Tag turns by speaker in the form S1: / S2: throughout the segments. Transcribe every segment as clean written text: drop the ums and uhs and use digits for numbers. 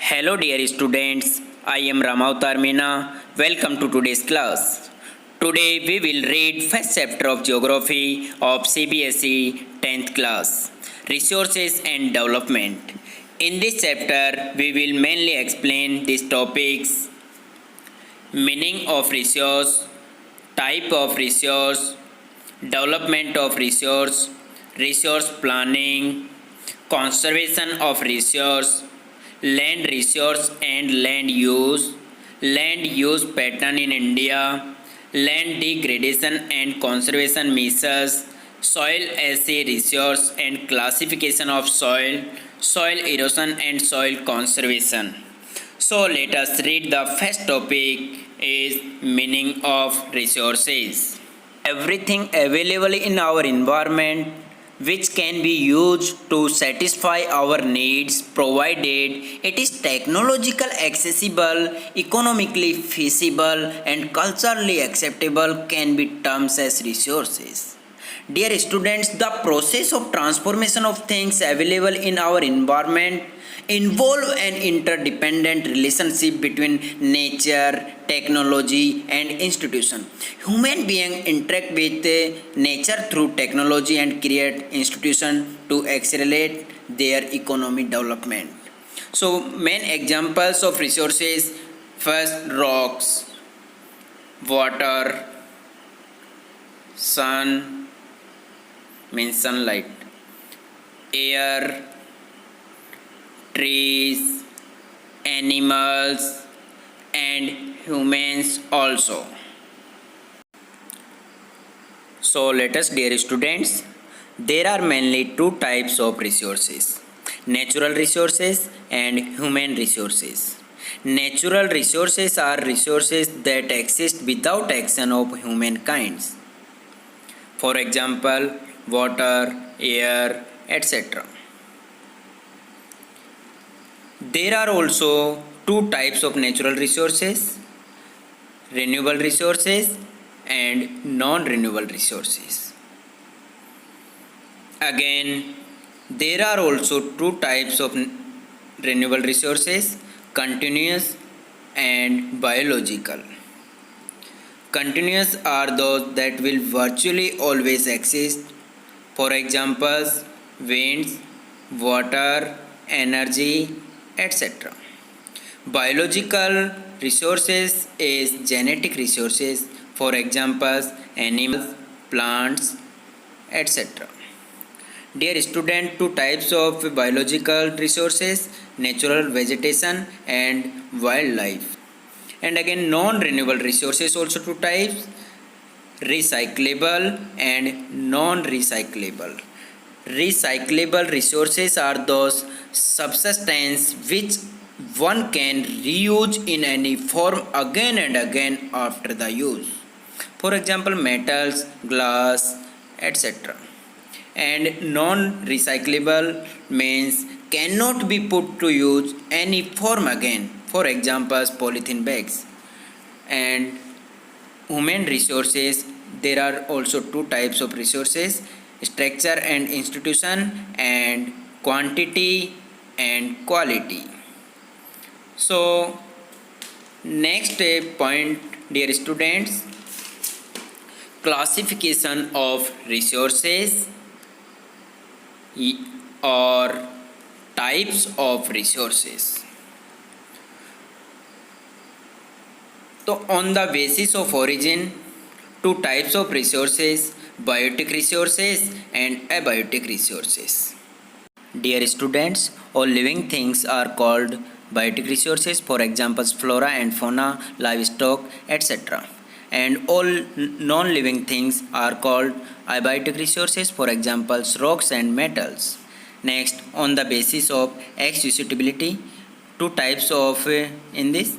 S1: Hello dear students, I am Ramavtar Meena. Welcome to today's class. Today we will read first chapter of Geography of CBSE 10th class, Resources and Development. In this chapter we will mainly explain these topics: meaning of resource, type of resource, development of resource, resource planning, conservation of resource, land resource and land use pattern in India, land degradation and conservation measures, soil as a resource and classification of soil, soil erosion and soil conservation. So let us read the first topic is meaning of resources. Everything available in our environment which can be used to satisfy our needs provided it is technological accessible, economically feasible and culturally acceptable can be termed as resources. Dear students, the process of transformation of things available in our environment involve an interdependent relationship between nature, technology and institution. Human beings interact with nature through technology and create institution to accelerate their economic development. So main examples of resources: first rocks, water, sun means sunlight, air, trees, animals and humans also. So let us, dear students, there are mainly two types of resources: natural resources and human resources. Natural resources are resources that exist without action of humankind. For example, water, air, etc. There are also two types of natural resources: renewable resources and non-renewable resources. Again, there are also two types of renewable resources: continuous and biological. Continuous are those that will virtually always exist. For example, winds, water, energy, etc. Biological resources is genetic resources, for example animals, plants, etc. Dear student, two types of biological resources: natural vegetation and wildlife. And again, non-renewable resources also two types: recyclable and non-recyclable. Recyclable resources are those substances which one can reuse in any form again and again after the use. For example, metals, glass, etc. And non-recyclable means cannot be put to use any form again. For example, polythene bags. And human resources, there are also two types of resources: structure and institution, and quantity and quality. So next point, dear students, classification of resources or types of resources. So on the basis of origin, two types of resources: biotic resources and abiotic resources. Dear students, all living things are called biotic resources, for example flora and fauna, livestock, etc. And all non-living things are called abiotic resources, for example rocks and metals. Next, on the basis of accessibility, two types of in this: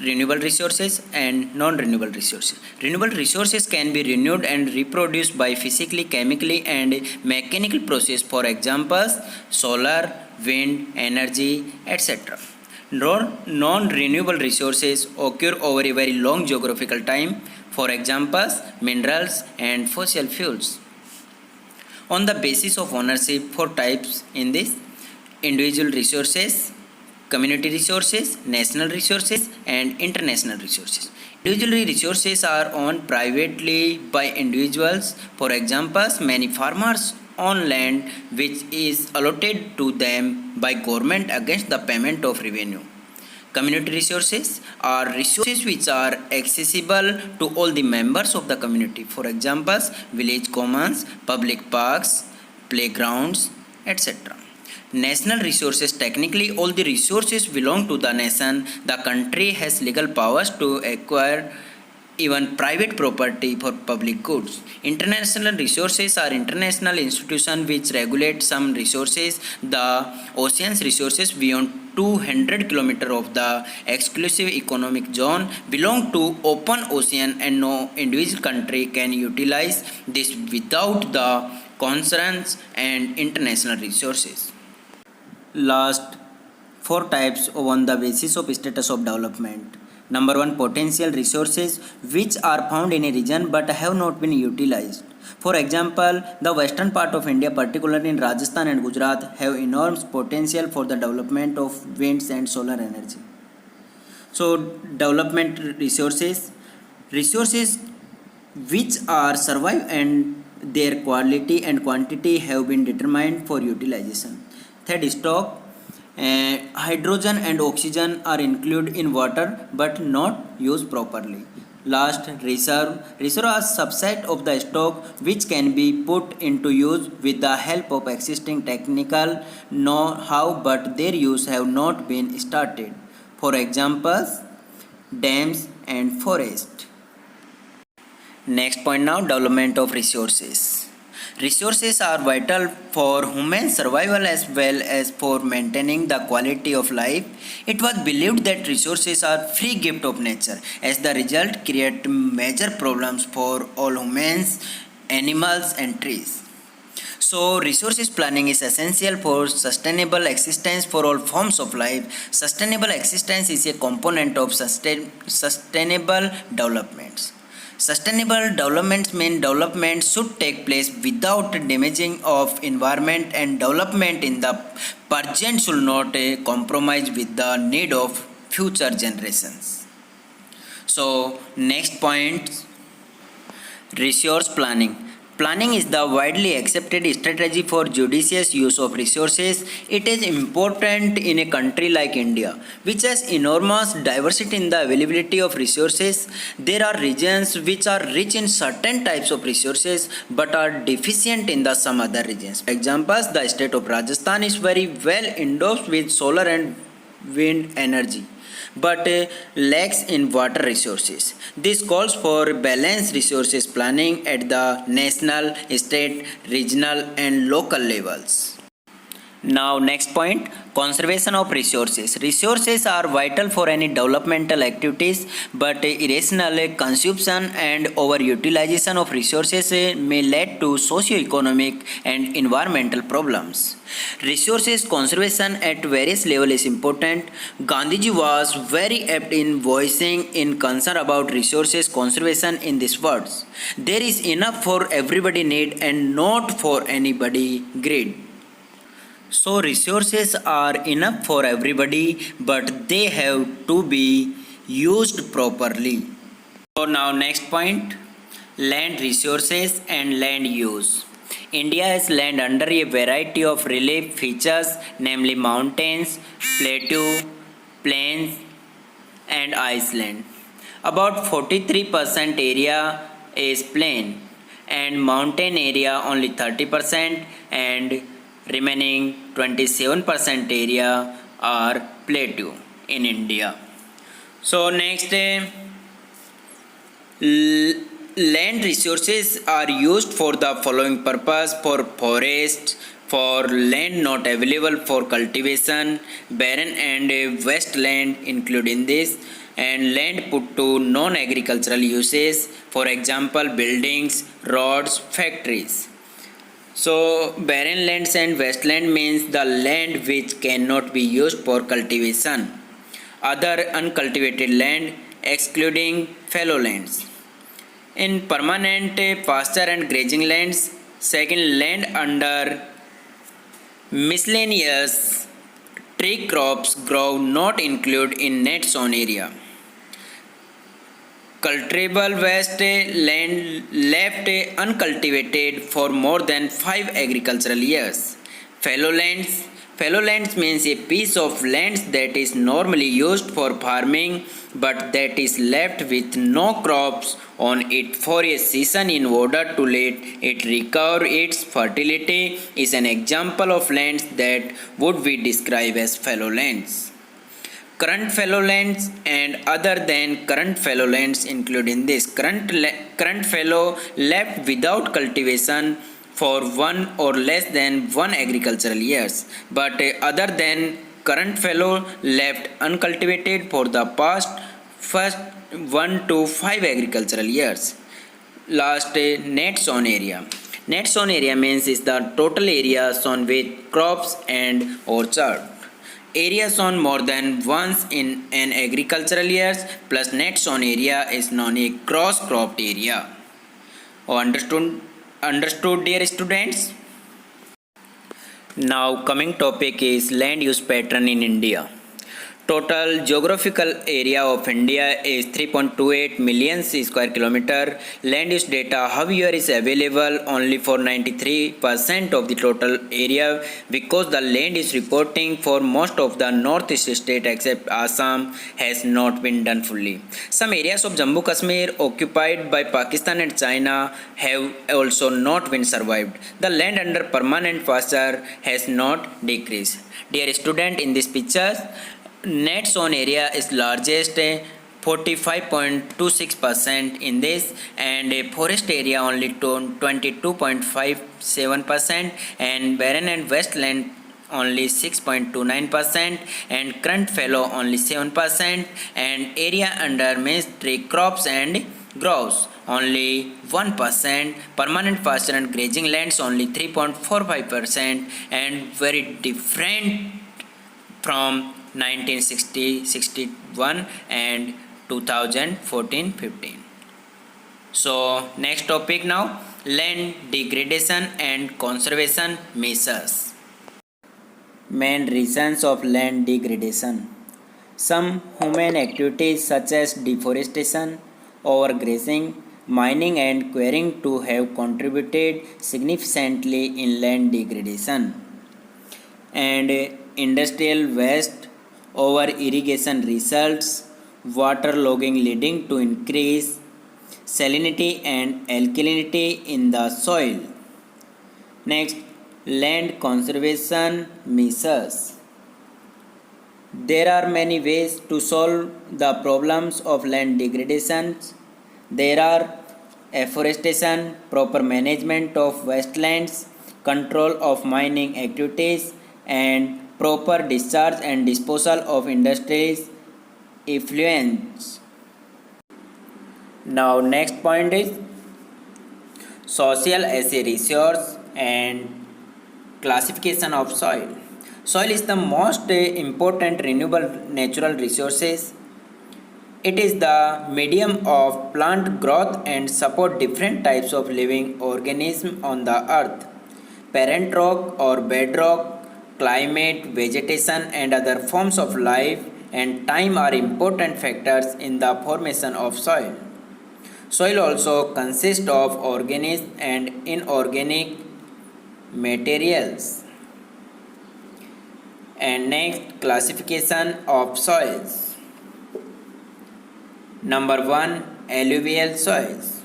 S1: renewable resources and non-renewable resources. Renewable resources can be renewed and reproduced by physically, chemically and mechanical process, for example solar, wind energy, etc. Non-renewable resources occur over a very long geographical time, for example minerals and fossil fuels. On the basis of ownership, four types in this: individual resources, community resources, national resources, and international resources. Individual resources are owned privately by individuals. For example, many farmers own land which is allotted to them by government against the payment of revenue. Community resources are resources which are accessible to all the members of the community. For example, village commons, public parks, playgrounds, etc. National resources, technically all the resources belong to the nation. The country has legal powers to acquire even private property for public goods. International resources are international institutions which regulate some resources. The ocean's resources beyond 200 km of the exclusive economic zone belong to open ocean, and no individual country can utilize this without the concerns and international resources. Last, four types on the basis of status of development. Number one, potential resources which are found in a region but have not been utilized. For example, the western part of India, particularly in Rajasthan and Gujarat, have enormous potential for the development of winds and solar energy. So, development resources, resources which are survive and their quality and quantity have been determined for utilization. Third, stock. Hydrogen and oxygen are included in water but not used properly. Last, reserve. Reserve are subset of the stock which can be put into use with the help of existing technical know-how, but their use have not been started. For examples, dams and forest. Next point now, development of resources. Resources are vital for human survival as well as for maintaining the quality of life. It was believed that resources are free gift of nature. As the result, create major problems for all humans, animals and trees. So, resources planning is essential for sustainable existence for all forms of life. Sustainable existence is a component of sustainable developments. Sustainable developments mean development should take place without damaging of environment, and development in the present should not compromise with the need of future generations. So next point, resource planning. Planning is the widely accepted strategy for judicious use of resources. It is important in a country like India, which has enormous diversity in the availability of resources. There are regions which are rich in certain types of resources but are deficient in the some other regions. For example, the state of Rajasthan is very well endowed with solar and wind energy, but lacks in water resources. This calls for balanced resources planning at the national, state, regional and local levels. Now next point, conservation of resources. Resources are vital for any developmental activities, but irrational consumption and overutilization of resources may lead to socio-economic and environmental problems. Resources conservation at various levels is important. Gandhiji was very apt in voicing in concern about resources conservation in these words: "There is enough for everybody need and not for anybody greed." So resources are enough for everybody, but they have to be used properly. So now next point, land resources and land use. India has land under a variety of relief features, namely mountains, plateau, plains and iceland. About 43% area is plain and mountain area only 30%, and remaining 27% area are plateau in India. So next, land resources are used for the following purpose: for forests, for land not available for cultivation, barren and wasteland including this, and land put to non-agricultural uses, for example buildings, roads, factories. So barren lands and wasteland means the land which cannot be used for cultivation. Other uncultivated land excluding fallow lands. In permanent pasture and grazing lands, second, land under miscellaneous Tree crops grow not included in net sown area. Cultivable waste land left uncultivated for more than 5 agricultural years. Fallow lands. Fallow lands means a piece of land that is normally used for farming but that is left with no crops on it for a season in order to let it recover its fertility is an example of lands that would be described as fallow lands. Current fallow lands and other than current fallow lands include in this current fallow left without cultivation for one or less than one agricultural years, but other than current fallow left uncultivated for the past first 1 to 5 agricultural years. Last, net sown area. Net sown area means is the total area sown with crops and orchard. Area sown more than once in an agricultural years plus net sown area is known a cross cropped area. Understood dear students? Now coming topic is land use pattern in India. Total geographical area of India is 3.28 million square kilometer. Land use data, however, is available only for 93% of the total area because the land use reporting for most of the northeast state except Assam has not been done fully. Some areas of Jammu Kashmir occupied by Pakistan and China have also not been survived. The land under permanent pasture has not decreased. Dear student, in this picture, net sown area is largest 45.26% in this and a forest area only 22.57% and barren and wasteland only 6.29% and current fallow only 7% and area under maize tree crops and groves only 1%, permanent pasture and grazing lands only 3.45% and very different from 1960-61 and 2014-15. So next topic now, land degradation and conservation measures. Main reasons of land degradation. Some human activities such as deforestation, overgrazing, mining and quarrying to have contributed significantly in land degradation. And industrial waste, over irrigation results, water logging leading to increased salinity and alkalinity in the soil. Next, land conservation measures. There are many ways to solve the problems of land degradation. There are afforestation, proper management of wastelands, control of mining activities, and proper discharge and disposal of industries effluents. Now next point is social as a resource and classification of soil. Soil is the most important renewable natural resources. It is the medium of plant growth and support different types of living organisms on the earth. Parent rock or bedrock, climate, vegetation and other forms of life and time are important factors in the formation of soil. Soil also consists of organic and inorganic materials. And next, classification of soils. Number 1, alluvial soils.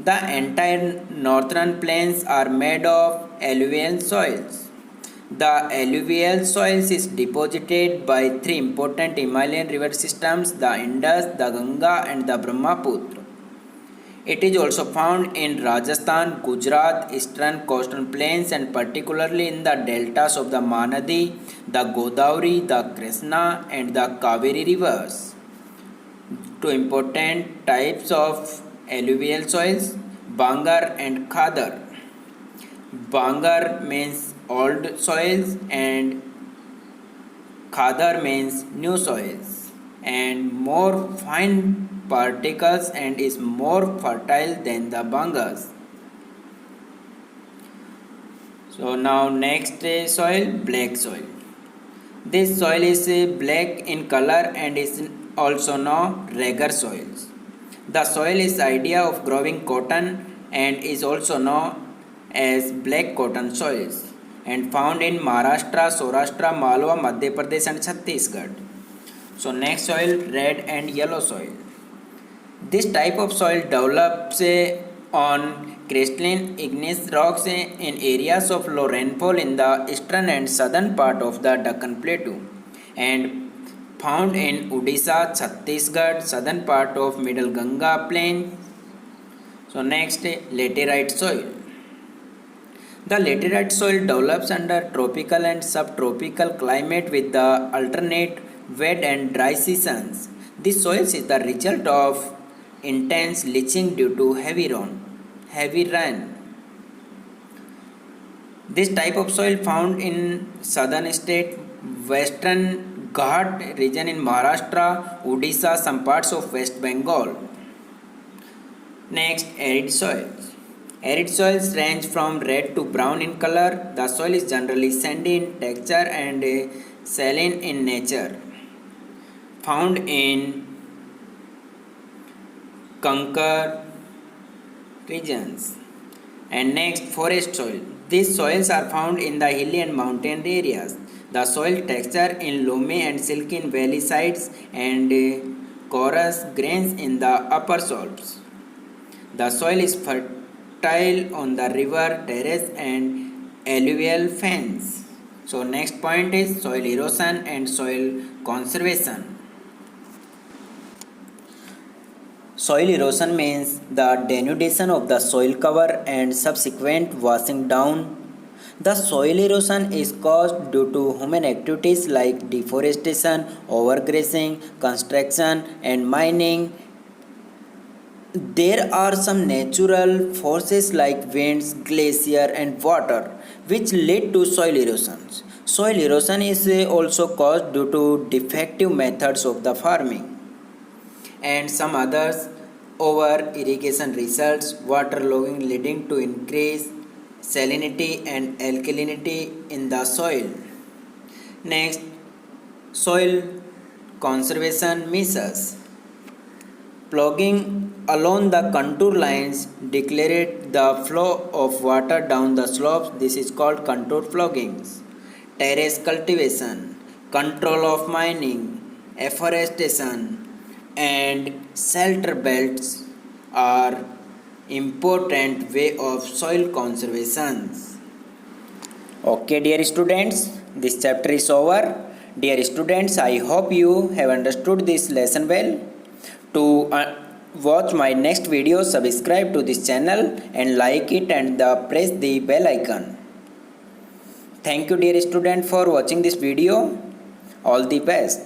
S1: The entire northern plains are made of alluvial soils. The alluvial soils is deposited by 3 important Himalayan river systems, the Indus, the Ganga and the Brahmaputra. It is also found in Rajasthan, Gujarat, eastern coastal plains and particularly in the deltas of the Mahanadi, the Godavari, the Krishna and the Kaveri rivers. 2 important types of alluvial soils, Bangar and Khadar. Bangar means old soils and Khadar means new soils and more fine particles and is more fertile than the Bangas. So now next soil, black soil. This soil is black in color and is also known Reger soils. The soil is idea of growing cotton and is also known as black cotton soils and found in Maharashtra, Saurashtra, Malwa, Madhya Pradesh and Chhattisgarh. So next soil, red and yellow soil. This type of soil develops on crystalline igneous rocks in areas of low rainfall in the eastern and southern part of the Deccan Plateau and found in Odisha, Chhattisgarh, southern part of Middle Ganga Plain. So next, laterite soil. The laterite soil develops under tropical and subtropical climate with the alternate wet and dry seasons. This soil is the result of intense leaching due to heavy rain. This type of soil found in southern state, western Ghat region in Maharashtra, Odisha, some parts of West Bengal. Next, arid soils. Arid soils range from red to brown in color. The soil is generally sandy in texture and saline in nature. Found in Konkan regions. And next, forest soil. These soils are found in the hilly and mountain areas. The soil texture in loamy and silky in valley sides and coarse grains in the upper slopes. The soil is fertile on the river, terrace and alluvial fens. So next point is soil erosion and soil conservation. Soil erosion means the denudation of the soil cover and subsequent washing down. The soil erosion is caused due to human activities like deforestation, overgrazing, construction and mining. There are some natural forces like winds, glacier and water which lead to soil erosions. Soil erosion is also caused due to defective methods of the farming and some others. Over irrigation results, waterlogging leading to increased salinity and alkalinity in the soil. Next, soil conservation measures. Plugging along the contour lines declared the flow of water down the slopes. This is called contour pluggings. Terrace cultivation, control of mining, afforestation and shelter belts are important way of soil conservation. Okay dear students, this chapter is over. Dear students, I hope you have understood this lesson well. To watch my next video, subscribe to this channel and like it and press the bell icon. Thank you dear student for watching this video. All the best.